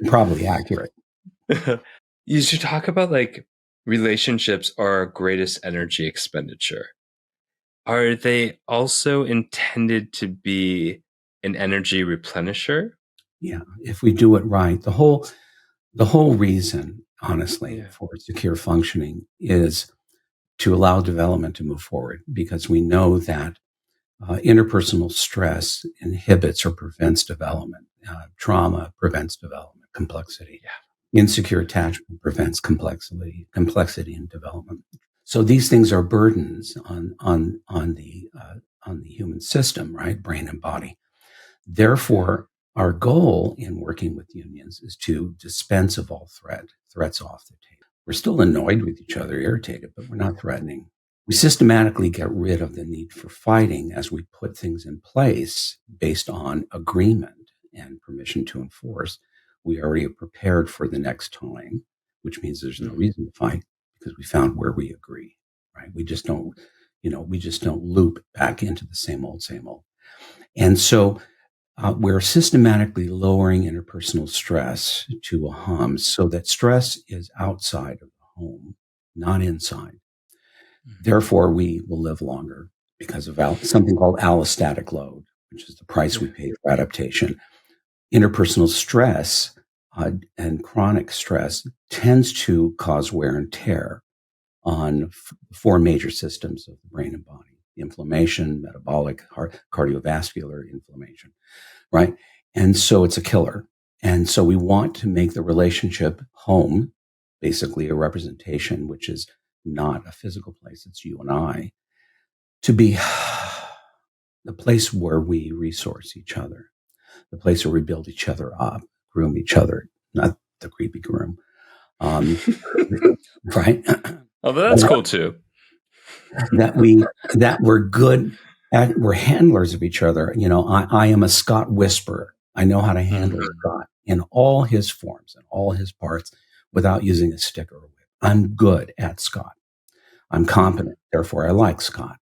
probably accurate. You should talk about, like, relationships are our greatest energy expenditure. Are they also intended to be an energy replenisher? Yeah, if we do it right. The whole reason, honestly, for secure functioning is to allow development to move forward, because we know that interpersonal stress inhibits or prevents development. Trauma prevents development, complexity. Yeah. Insecure attachment prevents complexity and development. So these things are burdens on the human system, right? Brain and body. Therefore, our goal in working with unions is to dispense of all threats off the table. We're still annoyed with each other, irritated, but we're not threatening. We systematically get rid of the need for fighting as we put things in place based on agreement and permission to enforce. We already are prepared for the next time, which means there's no reason to fight, because we found where we agree, right? We just don't loop back into the same old. And so we're systematically lowering interpersonal stress to a hum, so that stress is outside of the home, not inside. Therefore, we will live longer because of something called allostatic load, which is the price we pay for adaptation. Interpersonal stress and chronic stress tends to cause wear and tear on four major systems of the brain and body: inflammation, metabolic, cardiovascular inflammation, right? And so it's a killer. And so we want to make the relationship home, basically a representation, which is not a physical place, it's you and I, to be the place where we resource each other, the place where we build each other up, groom each other, not the creepy groom. Right? Oh, that's cool too. That we're good at, we're handlers of each other. I am a Scott whisperer. I know how to handle Scott in all his forms and all his parts without using a stick or a whip. I'm good at Scott. I'm competent. Therefore, I like Scott.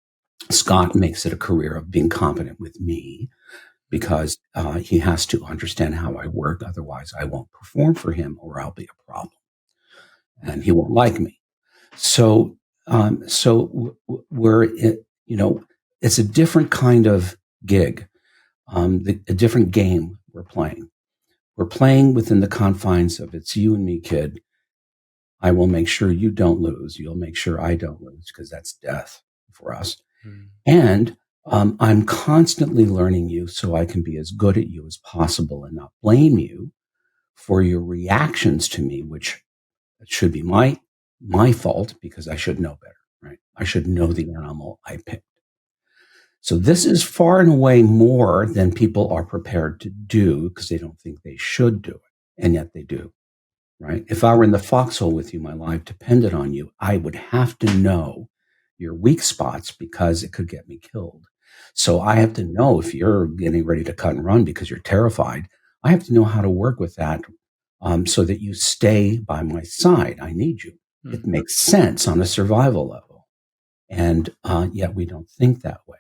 Scott makes it a career of being competent with me, because he has to understand how I work. Otherwise, I won't perform for him, or I'll be a problem, and he won't like me. So we're, it's a different kind of gig, a different game we're playing. We're playing within the confines of, it's you and me, kid. I will make sure you don't lose. You'll make sure I don't lose, because that's death for us. And I'm constantly learning you so I can be as good at you as possible and not blame you for your reactions to me, which should be my fault, because I should know better, right? I should know the animal I picked. So this is far and away more than people are prepared to do, because they don't think they should do it. And yet they do, right? If I were in the foxhole with you, my life depended on you, I would have to know your weak spots, because it could get me killed. So I have to know if you're getting ready to cut and run because you're terrified. I have to know how to work with that so that you stay by my side. I need you. It makes sense on a survival level. And yet we don't think that way.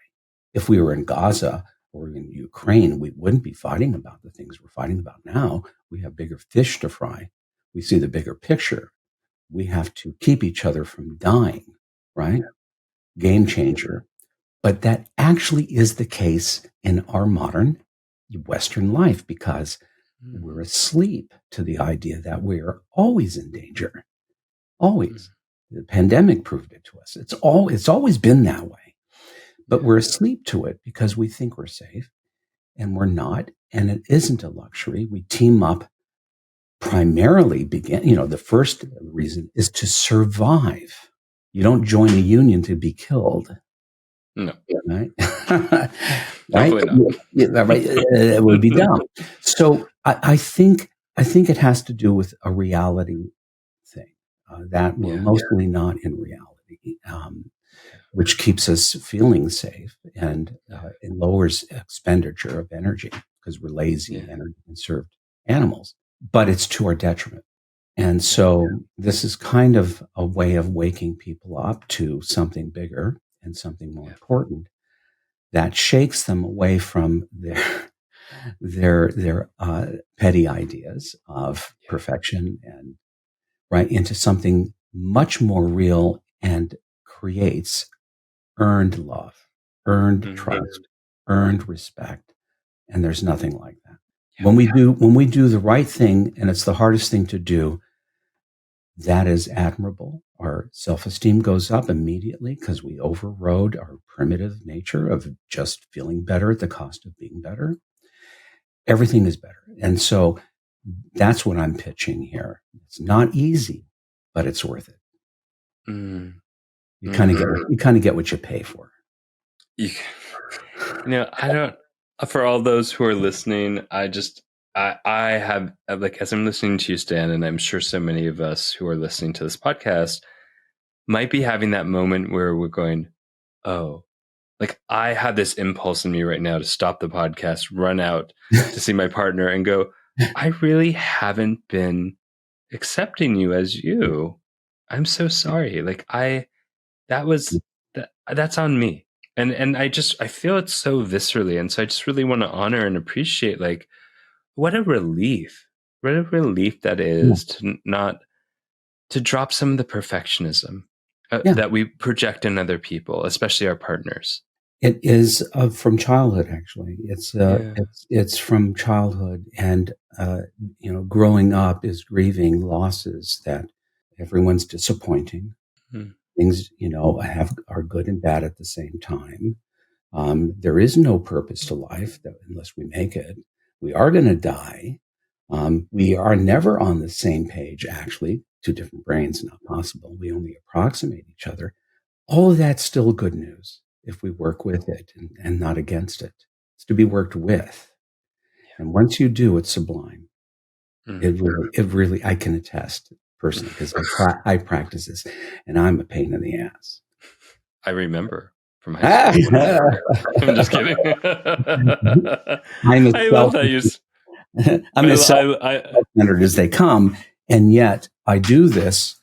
If we were in Gaza or in Ukraine, we wouldn't be fighting about the things we're fighting about now. We have bigger fish to fry. We see the bigger picture. We have to keep each other from dying, right? Game changer. But that actually is the case in our modern Western life because we're asleep to the idea that we are always in danger. Always. The pandemic proved it to us. It's always been that way. But we're asleep to it because we think we're safe and we're not. And it isn't a luxury. We team up primarily the first reason is to survive. You don't join a union to be killed. No. Right? Right? Right? It would be dumb. So I think it has to do with a reality thing that we're mostly not in reality, which keeps us feeling safe and it lowers expenditure of energy because we're lazy, energy-conserved animals. But it's to our detriment. And so this is kind of a way of waking people up to something bigger and something more important that shakes them away from their petty ideas of perfection and right into something much more real and creates earned love, earned trust, earned respect. And there's nothing like that. When we do the right thing, and it's the hardest thing to do, that is admirable. Our self-esteem goes up immediately because we overrode our primitive nature of just feeling better at the cost of being better. Everything is better. And so that's what I'm pitching here. It's not easy, but it's worth it. You kind of get what you pay for. I don't. For all those who are listening, I have, like, as I'm listening to you, Stan, and I'm sure so many of us who are listening to this podcast might be having that moment where we're going, oh, like I have this impulse in me right now to stop the podcast, run out to see my partner and go, I really haven't been accepting you as you. I'm so sorry. Like that's on me. And I feel it so viscerally. And so I just really want to honor and appreciate, like, what a relief that is to drop some of the perfectionism that we project in other people, especially our partners. It is from childhood, actually. It's from childhood, and growing up is grieving losses that everyone's disappointing. Things are good and bad at the same time. There is no purpose to life unless we make it. We are going to die. We are never on the same page. Actually, two different brains, not possible. We only approximate each other. All of that's still good news if we work with it and not against it. It's to be worked with. And once you do, it's sublime. It really, I can attest personally because I practice this and I'm a pain in the ass. I remember from high school. I'm just kidding. I love that I'm as self-centered as they come. And yet I do this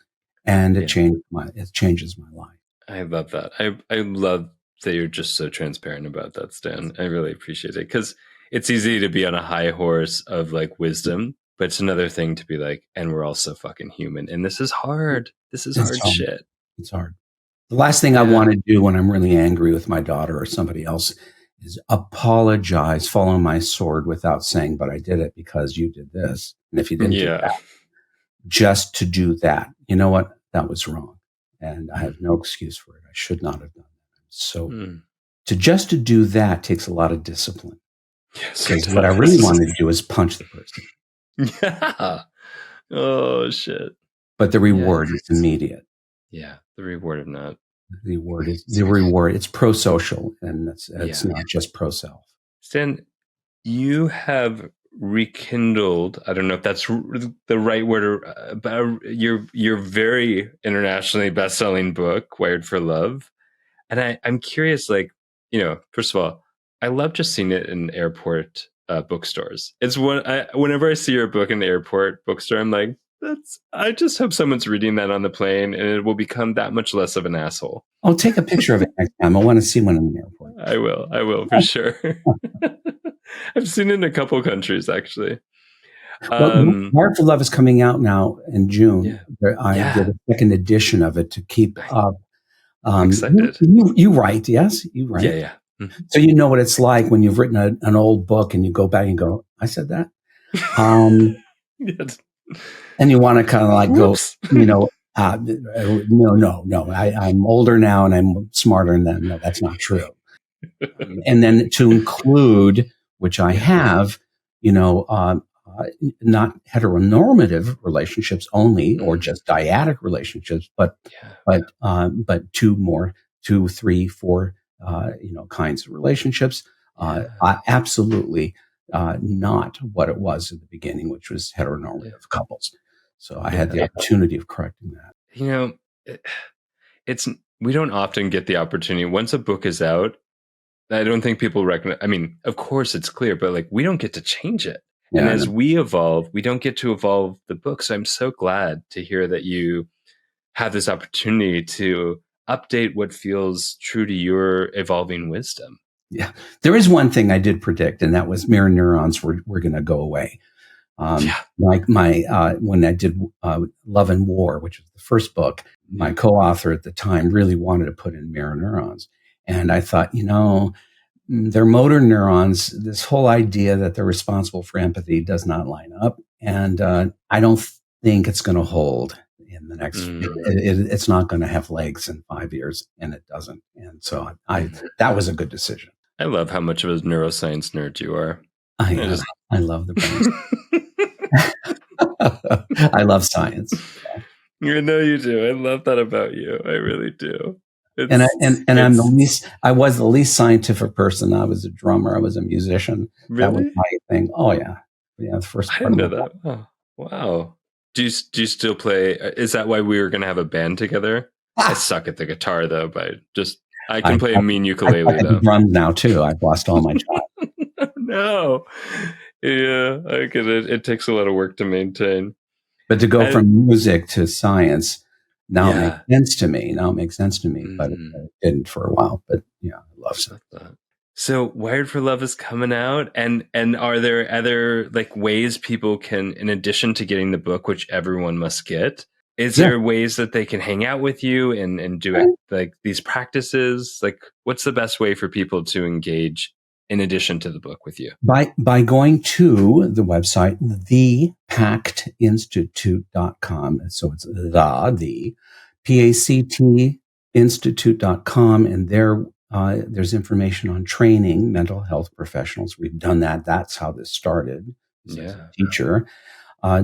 and it changes my life. I love that. I love that you're just so transparent about that, Stan. I really appreciate it because it's easy to be on a high horse of like wisdom, but it's another thing to be like, and we're all so fucking human. And this is hard. This is hard shit. It's hard. The last thing I want to do when I'm really angry with my daughter or somebody else is apologize, fall on my sword without saying, but I did it because you did this. And if you didn't do that, just to do that, you know what? That was wrong. And I have no excuse for it. I should not have done that. So to do that takes a lot of discipline. Yes, because what I really wanted to do is punch the person. Yeah. Oh, shit. But the reward is immediate. Yeah. The reward of not. The reward. It's pro-social, and it's not just pro-self. Stan, you have rekindled, I don't know if that's the right word, but your very internationally best-selling book, Wired for Love. And I'm curious, like, first of all, I love just seeing it in airport bookstores. It's whenever I see your book in the airport bookstore, I'm like, I just hope someone's reading that on the plane, and it will become that much less of an asshole. I'll take a picture of it next time. I want to see one in the airport. I will for sure. I've seen it in a couple countries, actually. Wired for Love is coming out now in June. Yeah. I did a second edition of it to keep up. Excited. You write, yes? You write? Yeah. Mm-hmm. So you know what it's like when you've written an old book and you go back and go, I said that? Yes. And you want to kind of like Whoops. Go, no. I'm older now and I'm smarter than them. No, that's not true. And then to include, which I have, not heteronormative relationships only, or just dyadic relationships, but 2, 3, 4, kinds of relationships. Absolutely not what it was at the beginning, which was heteronormative couples. So I had the opportunity of correcting that. We don't often get the opportunity. Once a book is out, I don't think people recognize. I mean, of course it's clear, but like we don't get to change it. And as we evolve, we don't get to evolve the book. So I'm so glad to hear that you have this opportunity to update what feels true to your evolving wisdom. Yeah. There is one thing I did predict, and that was mirror neurons were going to go away. Like when I did Love and War, which was the first book, my co-author at the time really wanted to put in mirror neurons. And I thought, they're motor neurons. This whole idea that they're responsible for empathy does not line up. And I don't think it's going to hold in the next, it's not going to have legs in 5 years, and it doesn't. And so that was a good decision. I love how much of a neuroscience nerd you are. I love the brain. I love science. You know you do. I love that about you. I really do. I was the least scientific person. I was a drummer. I was a musician. Really? That was my thing. Oh yeah. The first I didn't know that. Oh, wow. Do you still play? Is that why we were going to have a band together? I suck at the guitar though, but I can play a mean ukulele though. Drums now too. I've lost all my chops. No. Yeah, I get it. It takes a lot of work to maintain. But to go from music to science, now it makes sense to me. But it didn't for a while. But yeah, I love that. So Wired for Love is coming out, and are there other like ways people can, in addition to getting the book, which everyone must get, is there ways that they can hang out with you and do like these practices? Like, what's the best way for people to engage in addition to the book with you? By going to the website, thepactinstitute.com. So it's the PACT institute.com, and there's information on training mental health professionals. We've done that. That's how this started. As a teacher,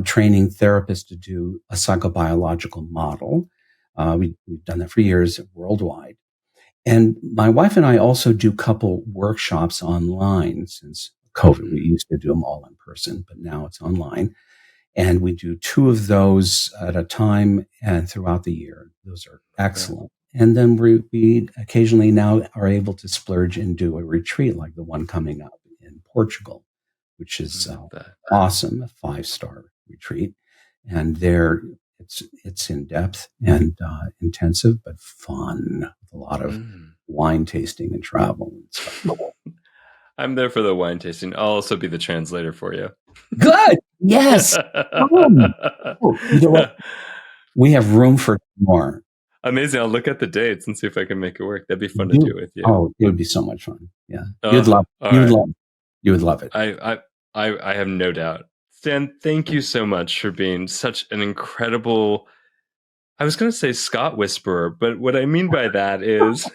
training therapists to do a psychobiological model. We've done that for years worldwide. And my wife and I also do couple workshops online since COVID. We used to do them all in person, but now it's online. And we do 2 of those at a time and throughout the year. Those are excellent. And then we occasionally now are able to splurge and do a retreat like the one coming up in Portugal, which is awesome, a 5-star retreat. And there it's in depth and intensive, but fun, with a lot of wine tasting and travel and stuff. I'm there for the wine tasting. I'll also be the translator for you. Good. Yes. You know what? We have room for more. Amazing. I'll look at the dates and see if I can make it work. That'd be fun to do with you. Oh, it would be so much fun. Yeah. You would love it. I have no doubt. Stan, thank you so much for being such an incredible, I was going to say Scott whisperer, but what I mean by that is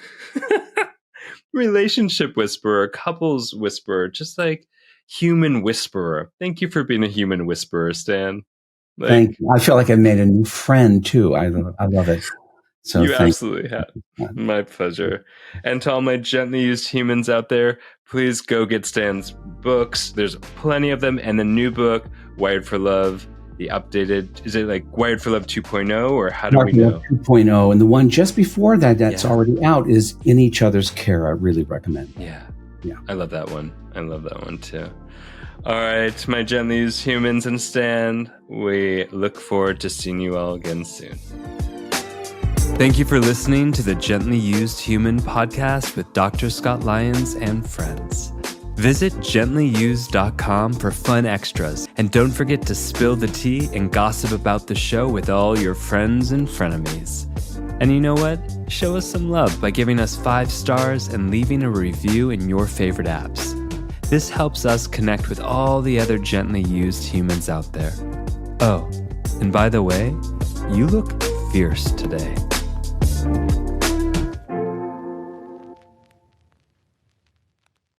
relationship whisperer, couples whisperer, just like human whisperer. Thank you for being a human whisperer, Stan. Thank you. I feel like I made a new friend too. I love it. So you absolutely have. My pleasure. And to all my gently used humans out there, please go get Stan's books. There's plenty of them. And the new book, Wired for Love, the updated, is it like Wired for Love 2.0 or how do we know? 2.0. And the one just before that's already out is In Each Other's Care. I really recommend it. Yeah. I love that one. I love that one too. All right, my gently used humans and Stan, we look forward to seeing you all again soon. Thank you for listening to the Gently Used Human podcast with Dr. Scott Lyons and friends. Visit gentlyused.com for fun extras, and don't forget to spill the tea and gossip about the show with all your friends and frenemies. And you know what? Show us some love by giving us 5 stars and leaving a review in your favorite apps. This helps us connect with all the other gently used humans out there. Oh, and by the way, you look fierce today.